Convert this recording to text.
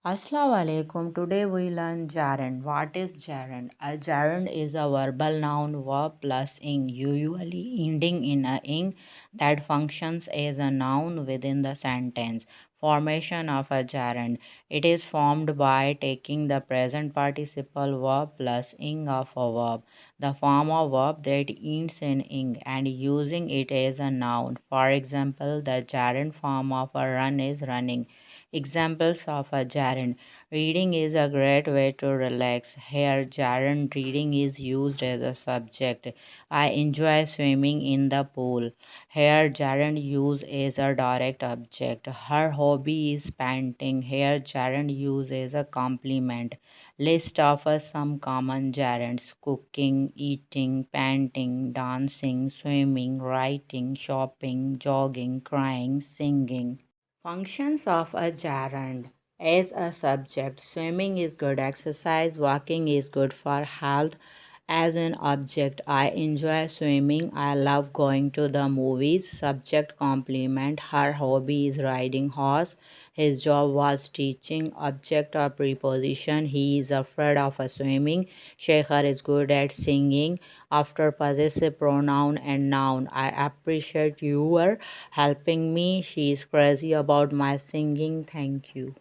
Assalamu alaikum. Today we learn gerund. What is gerund? A gerund is a verbal noun verb plus ing, usually ending in a ing that functions as a noun within the sentence. Formation of a gerund. It is formed by taking the present participle verb plus ing of a verb, the form of verb that ends in ing, and using it as a noun. For example, the gerund form of a run is running. Examples of a gerund. Reading is a great way to relax. Here, gerund reading is used as a subject. I enjoy swimming in the pool. Here, gerund used as a direct object. Her hobby is painting. Here, gerund used as a complement. List of some common gerunds: cooking, eating, painting, dancing, swimming, writing, shopping, jogging, crying, singing. Functions of a gerund. As a subject, swimming is good exercise, walking is good for health. As an object, I enjoy swimming, I love going to the movies. Subject complement, her hobby is riding horse, his job was teaching. Object or preposition, he is afraid of a swimming. Shekhar is good at singing. After possessive pronoun and noun, I appreciate your helping me. She is crazy about my singing. Thank you.